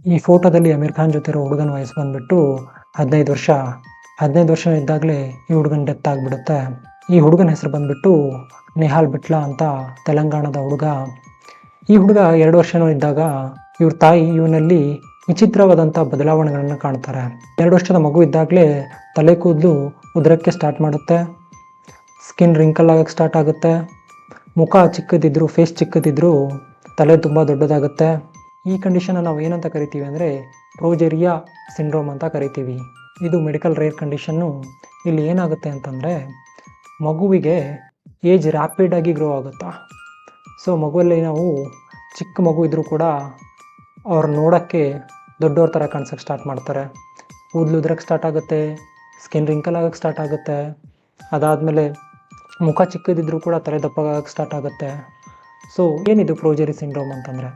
ಈ ಫೋಟೋದಲ್ಲಿ ಅಮೀರ್ ಖಾನ್ ಜೊತೆ ಇರೋ ಹುಡುಗನ ವಯಸ್ಸು ಬಂದ್ಬಿಟ್ಟು 15 ವರ್ಷ. 15 ವರ್ಷ ಇದ್ದಾಗಲೇ ಈ ಹುಡುಗನ ಡೆತ್ ಆಗಿಬಿಡುತ್ತೆ. ಈ ಹುಡುಗನ ಹೆಸರು ಬಂದ್ಬಿಟ್ಟು ನೆಹಾಲ್ ಬಿಟ್ಲಾ ಅಂತ, ತೆಲಂಗಾಣದ ಹುಡುಗ. ಈ ಹುಡುಗ 2 ವರ್ಷನೂ ಇದ್ದಾಗ ಇವ್ರ ತಾಯಿ ಇವನಲ್ಲಿ ವಿಚಿತ್ರವಾದಂಥ ಬದಲಾವಣೆಗಳನ್ನು ಕಾಣ್ತಾರೆ. 2 ವರ್ಷದ ಮಗು ಇದ್ದಾಗಲೇ ತಲೆ ಕೂದಲು ಉದುರಕ್ಕೆ ಸ್ಟಾರ್ಟ್ ಮಾಡುತ್ತೆ, ಸ್ಕಿನ್ ರಿಂಕಲ್ ಆಗೋಕ್ಕೆ ಸ್ಟಾರ್ಟ್ ಆಗುತ್ತೆ, ಮುಖ ಚಿಕ್ಕದಿದ್ರು, ಫೇಸ್ ಚಿಕ್ಕದಿದ್ರು ತಲೆ ತುಂಬ ದೊಡ್ಡದಾಗುತ್ತೆ. ಈ ಕಂಡೀಷನ್ನ ನಾವು ಏನಂತ ಕರಿತೀವಿ ಅಂದರೆ ಪ್ರೋಜೆರಿಯಾ ಸಿಂಡ್ರೋಮ್ ಅಂತ ಕರಿತೀವಿ. ಇದು ಮೆಡಿಕಲ್ ರೇರ್ ಕಂಡೀಷನ್ನು. ಇಲ್ಲಿ ಏನಾಗುತ್ತೆ ಅಂತಂದರೆ ಮಗುವಿಗೆ ಏಜ್ ರ್ಯಾಪಿಡಾಗಿ ಗ್ರೋ ಆಗುತ್ತಾ. ಸೊ ಮಗುವಲ್ಲಿ ನಾವು ಚಿಕ್ಕ ಮಗು ಇದ್ದರೂ ಕೂಡ ಅವ್ರು ನೋಡೋಕ್ಕೆ ದೊಡ್ಡವ್ರ ಥರ ಕಾಣಿಸೋಕ್ಕೆ ಸ್ಟಾರ್ಟ್ ಮಾಡ್ತಾರೆ. ಕೂದಲು ಉದ್ರಕ್ಕೆ ಸ್ಟಾರ್ಟ್ ಆಗುತ್ತೆ, ಸ್ಕಿನ್ ರಿಂಕಲ್ ಆಗೋಕ್ಕೆ ಸ್ಟಾರ್ಟ್ ಆಗುತ್ತೆ. ಅದಾದಮೇಲೆ ಮುಖ ಚಿಕ್ಕದಿದ್ದರೂ ಕೂಡ ತಲೆ ದಪ್ಪಗಾಗಕ್ಕೆ ಸ್ಟಾರ್ಟ್ ಆಗುತ್ತೆ. ಸೊ ಏನಿದು ಪ್ರೋಜೆರಿ ಸಿಂಡ್ರೋಮ್ ಅಂತಂದರೆ?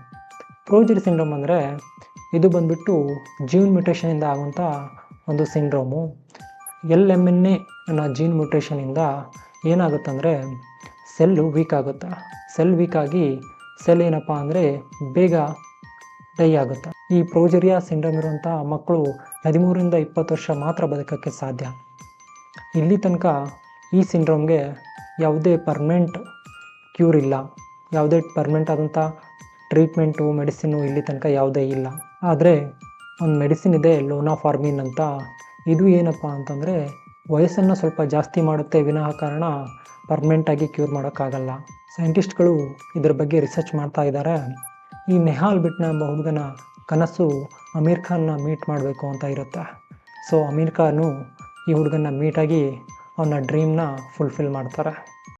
ಪ್ರೋಜೆರಿ ಸಿಂಡ್ರೋಮ್ ಅಂದರೆ ಇದು ಬಂದುಬಿಟ್ಟು ಜೀನ್ ಮ್ಯೂಟೇಷನಿಂದ ಆಗುವಂಥ ಒಂದು ಸಿಂಡ್ರೋಮು. LMNA ಅನ್ನೋ ಜೀನ್ ಮ್ಯೂಟೇಷನಿಂದ ಏನಾಗುತ್ತಂದರೆ ಸೆಲ್ಲು ವೀಕ್ ಆಗುತ್ತೆ. ಸೆಲ್ ವೀಕ್ ಆಗಿ ಸೆಲ್ ಏನಪ್ಪ ಅಂದರೆ ಬೇಗ ಡೈ ಆಗುತ್ತೆ. ಈ ಪ್ರೋಜೆರಿಯಾ ಸಿಂಡ್ರೋಮ್ ಇರುವಂಥ ಮಕ್ಕಳು 13ರಿಂದ 20 ವರ್ಷ ಮಾತ್ರ ಬದುಕೋಕ್ಕೆ ಸಾಧ್ಯ. ಇಲ್ಲಿ ತನಕ ಈ ಸಿಂಡ್ರೋಮ್ಗೆ ಯಾವುದೇ ಪರ್ಮನೆಂಟ್ ಕ್ಯೂರ್ ಇಲ್ಲ, ಯಾವುದೇ ಪರ್ಮನೆಂಟ್ ಆದಂಥ ಟ್ರೀಟ್ಮೆಂಟು, ಮೆಡಿಸಿನ್ನು ಇಲ್ಲಿ ತನಕ ಯಾವುದೇ ಇಲ್ಲ. ಆದರೆ ಒಂದು ಮೆಡಿಸಿನ್ ಇದೆ, ಲೋನಾಫಾರ್ಮಿನ್ ಅಂತ. ಇದು ಏನಪ್ಪ ಅಂತಂದರೆ ವಯಸ್ಸನ್ನು ಸ್ವಲ್ಪ ಜಾಸ್ತಿ ಮಾಡುತ್ತೆ ವಿನಃ ಕಾರಣ ಪರ್ಮನೆಂಟಾಗಿ ಕ್ಯೂರ್ ಮಾಡೋಕ್ಕಾಗಲ್ಲ. ಸೈಂಟಿಸ್ಟ್ಗಳು ಇದರ ಬಗ್ಗೆ ರಿಸರ್ಚ್ ಮಾಡ್ತಾ ಇದ್ದಾರೆ. ಈ ನೆಹಾಲ್ ಬಿಟ್ನಾ ಎಂಬ ಹುಡುಗನ ಕನಸು ಅಮೀರ್ ಖಾನ್ನ ಮೀಟ್ ಮಾಡಬೇಕು ಅಂತ ಇರುತ್ತೆ. ಸೊ ಅಮೀರ್ ಖಾನು ಈ ಹುಡುಗನ ಮೀಟಾಗಿ ಅವನ ಡ್ರೀಮ್ನ ಫುಲ್ಫಿಲ್ ಮಾಡ್ತಾರೆ.